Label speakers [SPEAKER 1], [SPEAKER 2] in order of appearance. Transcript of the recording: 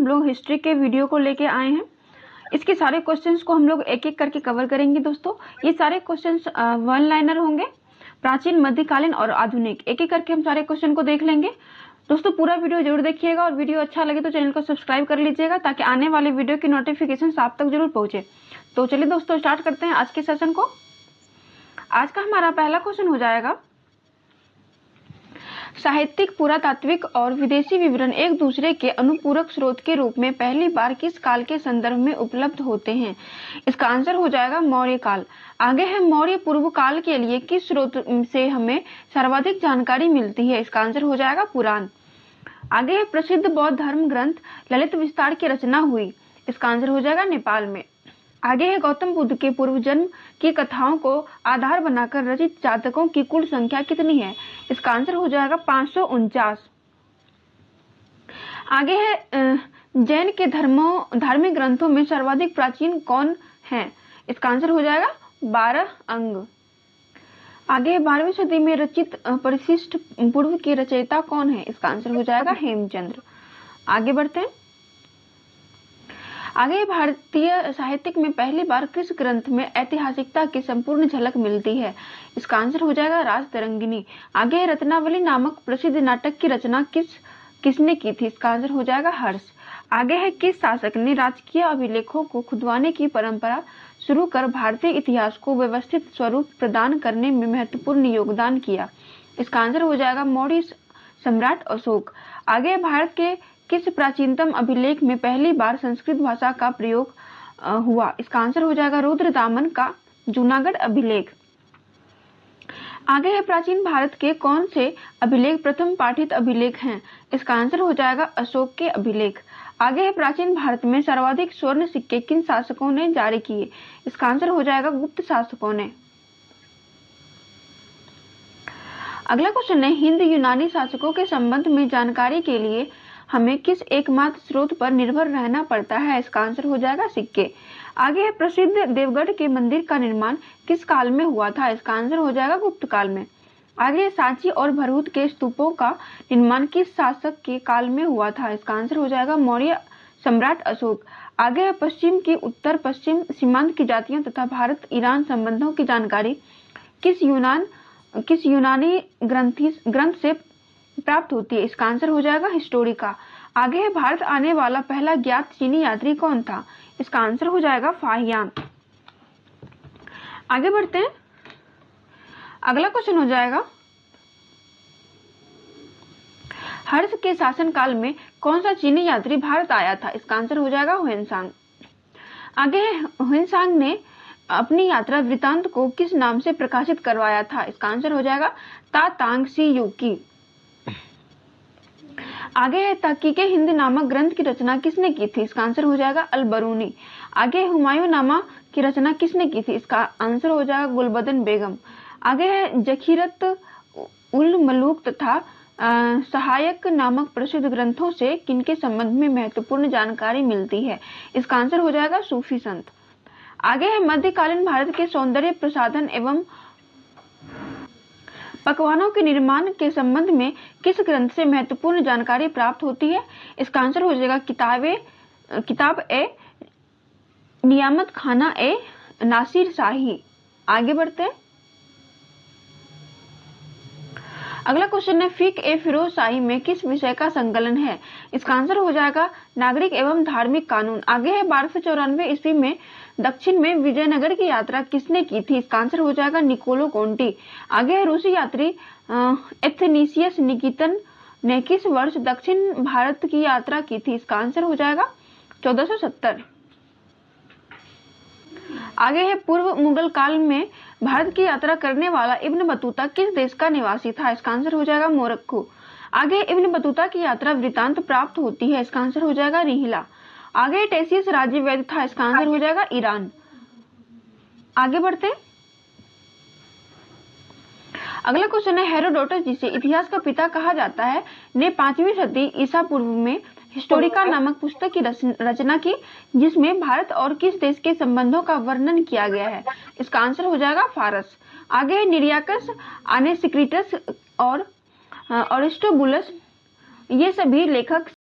[SPEAKER 1] हम लोग हिस्ट्री के वीडियो को लेके आए हैं। इसके सारे क्वेश्चंस को हम लोग एक एक करके कवर करेंगे दोस्तों। ये सारे क्वेश्चंस वन लाइनर होंगे, प्राचीन, मध्यकालीन और आधुनिक, एक एक करके हम सारे क्वेश्चन को देख लेंगे। दोस्तों पूरा वीडियो जरूर देखिएगा और वीडियो अच्छा लगे तो चैनल को सब्सक्राइब कर लीजिएगा ताकि आने वाले वीडियो की नोटिफिकेशन आप तक जरूर पहुंचे। तो चलिए दोस्तों स्टार्ट करते हैं आज के सेशन को। आज का हमारा पहला क्वेश्चन हो जाएगा, साहित्यिक, पुरातात्विक और विदेशी विवरण एक दूसरे के अनुपूरक स्रोत के रूप में पहली बार किस काल के संदर्भ में उपलब्ध होते हैं? इसका आंसर हो जाएगा मौर्य काल। आगे है, मौर्य पूर्व काल के लिए किस स्रोत से हमें सर्वाधिक जानकारी मिलती है? इसका आंसर हो जाएगा पुराण। आगे है, प्रसिद्ध बौद्ध धर्म ग्रंथ ललित विस्तार की रचना हुई? इसका आंसर हो जाएगा नेपाल में। आगे है, गौतम बुद्ध के पूर्व जन्म की कथाओं को आधार बनाकर रचित जातकों की कुल संख्या कितनी है? इसका आंसर हो जाएगा 549। आगे है, जैन के धार्मिक ग्रंथों में सर्वाधिक प्राचीन कौन है? इसका आंसर हो जाएगा 12 अंग। आगे है, 12वीं सदी में रचित परिशिष्ट पूर्व के रचयिता कौन है? इसका आंसर हो जाएगा हेमचंद्र। आगे बढ़ते हैं। आगे, भारतीय साहित्य में पहली बार किस ग्रंथ में ऐतिहासिकता की संपूर्ण झलक मिलती है? इसका आंसर हो जाएगा राजतरंगिणी। आगे, रत्नावली नामक प्रसिद्ध नाटक की रचना किसने की थी? इसका आंसर हो जाएगा हर्ष। आगे है, किस शासक ने राजकीय अभिलेखों को खुदवाने की परंपरा शुरू कर भारतीय इतिहास को व्यवस्थित स्वरूप प्रदान करने में महत्वपूर्ण योगदान किया? इसका आंसर हो जाएगा मौर्य सम्राट अशोक। आगे, भारत के किस प्राचीनतम अभिलेख में पहली बार संस्कृत भाषा का प्रयोग हुआ? इसका आंसर हो जाएगा रुद्रदामन का जूनागढ़ अभिलेख। आगे है, प्राचीन भारत के कौन से अभिलेख प्रथम पाठित अभिलेख हैं? इसका आंसर हो जाएगा अशोक के अभिलेख। आगे है, प्राचीन भारत में सर्वाधिक स्वर्ण सिक्के किन शासकों ने जारी किए? इसका आंसर हो जाएगा गुप्त शासकों ने। अगला क्वेश्चन है, हिंद यूनानी शासकों के संबंध में जानकारी के लिए हमें किस एकमात्र स्रोत पर निर्भर रहना पड़ता है? इसका आंसर हो जाएगा सिक्के। आगे है, प्रसिद्ध देवगढ़ के मंदिर का निर्माण किस काल में हुआ था? इसका आंसर हो जाएगा गुप्त काल में। आगे, सांची और भरहुत के स्तूपों का निर्माण किस शासक के काल में हुआ था? इसका आंसर हो जाएगा मौर्य सम्राट अशोक। आगे है, पश्चिम की उत्तर पश्चिम सीमांत की जातियों तथा भारत ईरान संबंधों की जानकारी किस यूनानी ग्रंथ से प्राप्त होती है? इसका आंसर हो जाएगा हिस्टोरिका। आगे है, भारत आने वाला पहला ज्ञात चीनी यात्री कौन था? इसका आंसर हो जाएगा फाहियान। आगे बढ़ते हैं। अगला क्वेश्चन हो जाएगा, हर्ष के शासनकाल में कौन सा चीनी यात्री भारत आया था? इसका आंसर हो जाएगा ह्वेनसांग। आगे है, ह्वेनसांग ने अपनी यात्रा वृत्तांत को किस नाम से प्रकाशित करवाया था? इसका आंसर हो जाएगा ता तांग सी यूकी। आगे है, तहकीके हिंद नामक ग्रंथ की रचना किसने की थी? इसका आंसर हो जाएगा अल-बरूनी। आगे, हुमायूं नामा की रचना किसने की थी? इसका आंसर हो जाएगा गुलबदन बेगम। आगे है, जखीरत उल मलूक तथा सहायक नामक प्रसिद्ध ग्रंथों से किनके संबंध में महत्वपूर्ण जानकारी मिलती है? इसका आंसर हो जाएगा सूफी संत। आगे है, मध्यकालीन भारत के सौंदर्य प्रसाधन एवं पकवानों के निर्माण के संबंध में किस ग्रंथ से महत्वपूर्ण जानकारी प्राप्त होती है? इसका आंसर हो जाएगा किताब ए नियामत खाना ए नासिर शाही। आगे बढ़ते हैं। अगला क्वेश्चन है, फिक ए फिरोज शाही में किस विषय का संकलन है? इसका आंसर हो जाएगा नागरिक एवं धार्मिक कानून। आगे है, 1294 ईस्वी में दक्षिण में विजयनगर की यात्रा किसने की थी? इसका आंसर हो जाएगा निकोलो कोंटी। आगे है, रूसी यात्री एथनीसियस निकितन ने किस वर्ष दक्षिण भारत की यात्रा की थी? इसका आंसर हो जाएगा 1470। आगे है, पूर्व मुगल काल में भारत की यात्रा करने वाला इब्न बतूता किस देश का निवासी था? इसका आंसर हो जाएगा मोरक्को। आगे, इब्न बतूता की यात्रा वृत्तांत प्राप्त होती है? इसका आंसर हो जाएगा रिहिला। आगे, टेसियस राज्य वैद्य था? इसका आंसर हो जाएगा ईरान। आगे बढ़ते हैं। अगला क्वेश्चन है, हेरोडोटस जिसे इतिहास का पिता कहा जाता है ने 5वीं सदी ईसा पूर्व में हिस्टोरिका नामक पुस्तक की रचना की जिसमें भारत और किस देश के संबंधों का वर्णन किया गया है? इसका आंसर हो जाएगा फारस। आगे, निरियाकस, आनेसिक्रिटस और अरिस्टोबुलस ये सभी लेखक